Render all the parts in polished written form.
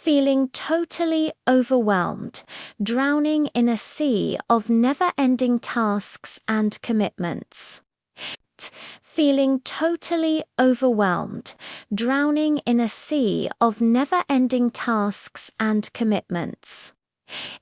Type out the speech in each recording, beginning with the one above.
feeling totally overwhelmed, drowning in a sea of never-ending tasks and commitments. Feeling totally overwhelmed, drowning in a sea of never-ending tasks and commitments.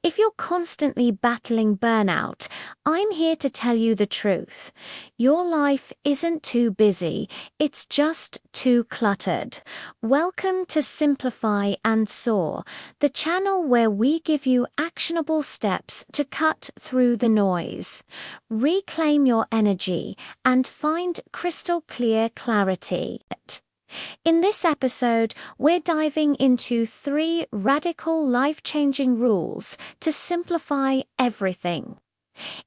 If you're constantly battling burnout, I'm here to tell you the truth. Your life isn't too busy, it's just too cluttered. Welcome to Simplify and Soar, the channel where we give you actionable steps to cut through the noise, reclaim your energy, and find crystal clear clarity. In this episode, we're diving into 3 radical life-changing rules to simplify everything.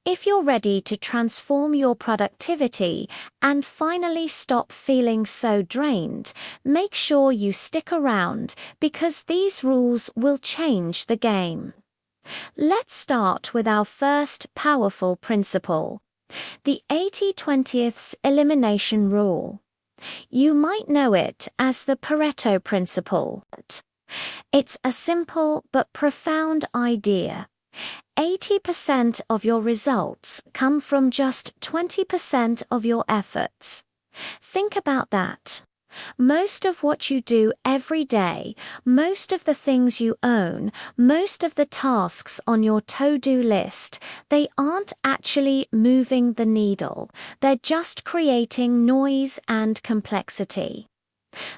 If you're ready to transform your productivity and finally stop feeling so drained, make sure you stick around because these rules will change the game. Let's start with our first powerful principle, the 80/20 elimination rule. You might know it as the Pareto principle. It's a simple but profound idea. 80% of your results come from just 20% of your efforts. Think about that. Most of what you do every day, most of the things you own, most of the tasks on your to-do list, they aren't actually moving the needle. They're just creating noise and complexity.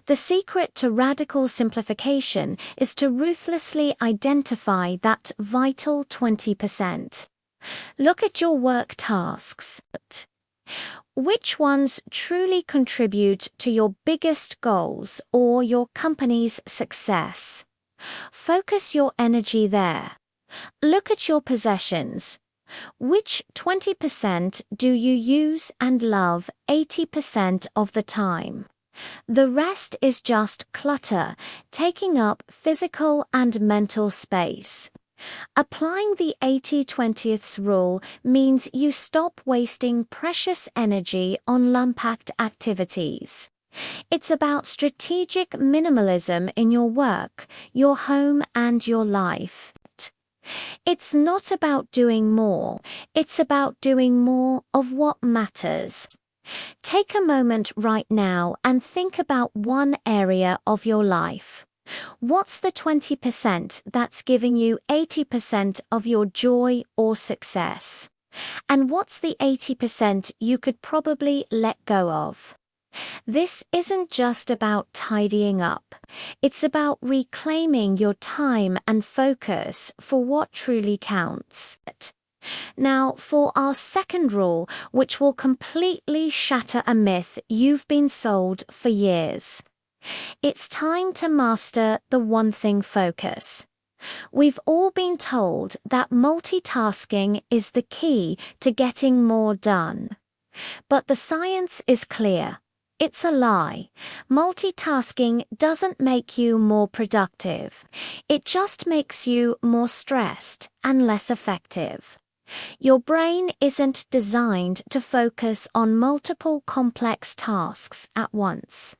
The secret to radical simplification is to ruthlessly identify that vital 20%. Look at your work tasks. Which ones truly contribute to your biggest goals or your company's success? Focus your energy there. Look at your possessions. Which 20% do you use and love 80% of the time? The rest is just clutter, taking up physical and mental space. Applying the 80/20 rule means you stop wasting precious energy on lump-packed activities. It's about strategic minimalism in your work, your home, and your life. It's not about doing more, it's about doing more of what matters. Take a moment right now and think about one area of your life. What's the 20% that's giving you 80% of your joy or success? And what's the 80% you could probably let go of? This isn't just about tidying up. It's about reclaiming your time and focus for what truly counts. Now, for our second rule, which will completely shatter a myth you've been sold for years. It's time to master the one thing focus. We've all been told that multitasking is the key to getting more done. But the science is clear. It's a lie. Multitasking doesn't make you more productive. It just makes you more stressed and less effective. Your brain isn't designed to focus on multiple complex tasks at once.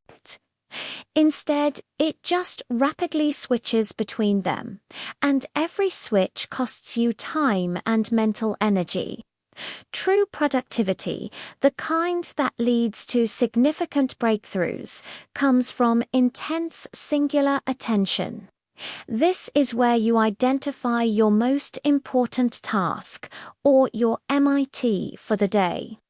Instead, it just rapidly switches between them, and every switch costs you time and mental energy. True productivity, the kind that leads to significant breakthroughs, comes from intense singular attention. This is where you identify your most important task, or your MIT for the day.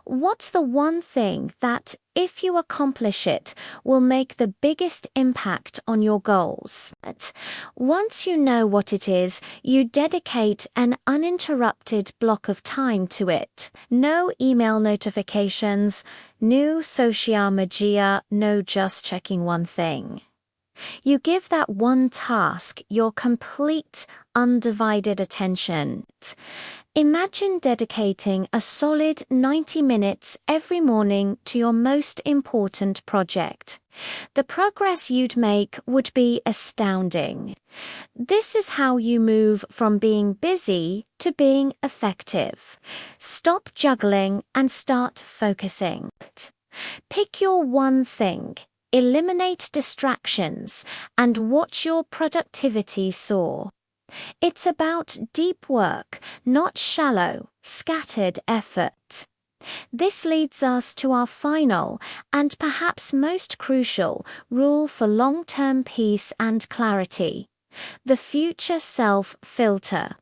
What's the one thing that, if you accomplish it, will make the biggest impact on your goals? Once you know what it is, you dedicate an uninterrupted block of time to it. No email notifications, no social media, no just checking one thing. You give that one task your complete, undivided attention. Imagine dedicating a solid 90 minutes every morning to your most important project. The progress you'd make would be astounding. This is how you move from being busy to being effective. Stop juggling and start focusing. Pick your one thing. eliminate distractions, and watch your productivity soar. It's about deep work, not shallow, scattered effort. This leads us to our final, and perhaps most crucial, rule for long-term peace and clarity: the future self filter.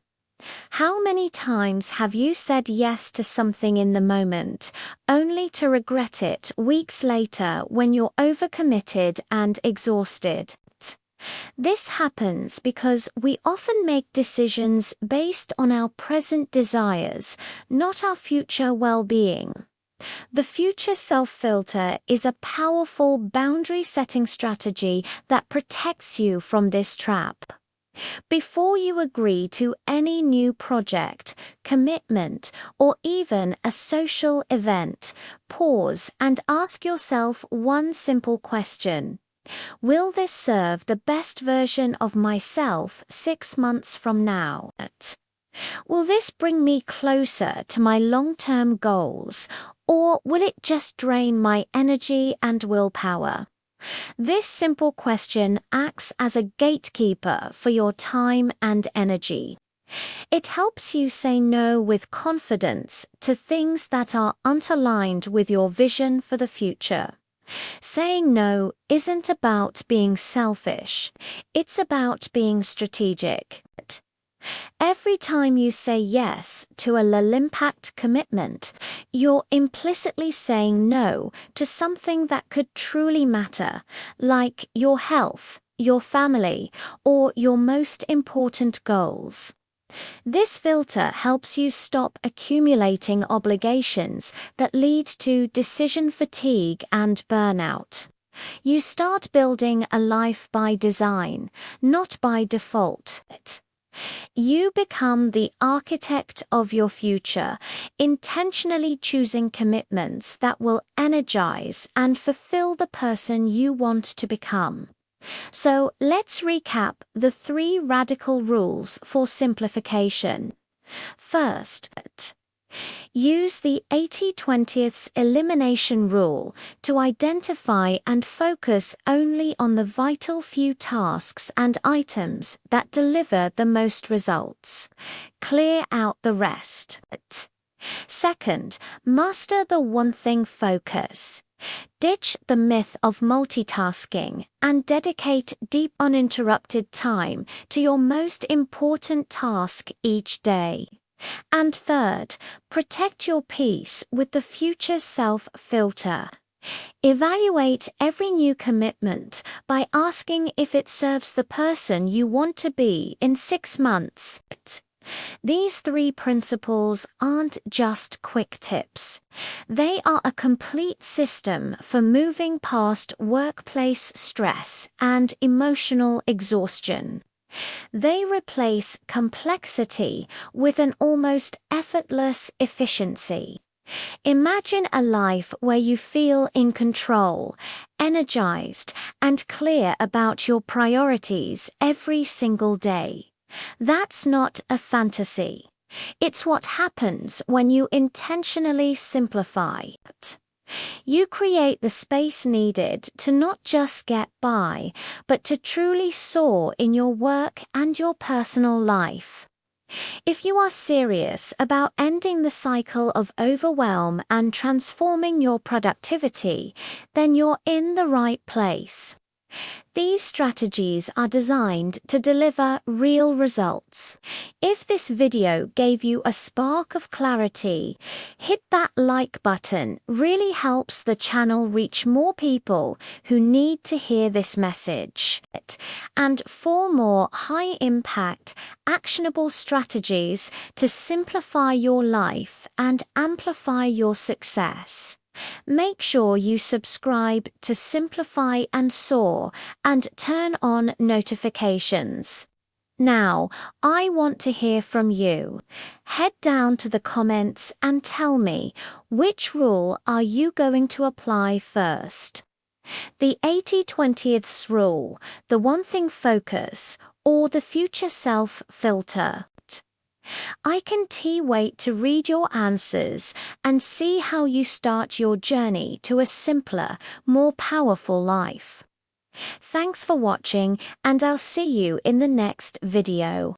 How many times have you said yes to something in the moment, only to regret it weeks later when you're overcommitted and exhausted? This happens because we often make decisions based on our present desires, not our future well-being. The future self-filter is a powerful boundary-setting strategy that protects you from this trap. Before you agree to any new project, commitment, or even a social event, pause and ask yourself one simple question. Will this serve the best version of myself 6 months from now? Will this bring me closer to my long-term goals, or will it just drain my energy and willpower? This simple question acts as a gatekeeper for your time and energy. It helps you say no with confidence to things that are unaligned with your vision for the future. Saying no isn't about being selfish, it's about being strategic. Every time you say yes to a low-impact commitment, you're implicitly saying no to something that could truly matter, like your health, your family, or your most important goals. This filter helps you stop accumulating obligations that lead to decision fatigue and burnout. You start building a life by design, not by default. You become the architect of your future, intentionally choosing commitments that will energize and fulfill the person you want to become. So let's recap the 3 radical rules for simplification. First, use the 80/20 elimination rule to identify and focus only on the vital few tasks and items that deliver the most results. Clear out the rest. Second, master the one thing focus. Ditch the myth of multitasking and dedicate deep uninterrupted time to your most important task each day. And third, protect your peace with the future self filter. Evaluate every new commitment by asking if it serves the person you want to be in 6 months. These 3 principles aren't just quick tips. They are a complete system for moving past workplace stress and emotional exhaustion. They replace complexity with an almost effortless efficiency. Imagine a life where you feel in control, energized, and clear about your priorities every single day. That's not a fantasy. It's what happens when you intentionally simplify. You create the space needed to not just get by, but to truly soar in your work and your personal life. If you are serious about ending the cycle of overwhelm and transforming your productivity, then you're in the right place. These strategies are designed to deliver real results. If this video gave you a spark of clarity, hit that like button. Really helps the channel reach more people who need to hear this message. And for more high-impact, actionable strategies to simplify your life and amplify your success, make sure you subscribe to Simplify and Soar and turn on notifications. Now, I want to hear from you. Head down to the comments and tell me, which rule are you going to apply first? The 80/20 rule, the one thing focus, or the future self filter? I can't wait to read your answers and see how you start your journey to a simpler, more powerful life. Thanks for watching, and I'll see you in the next video.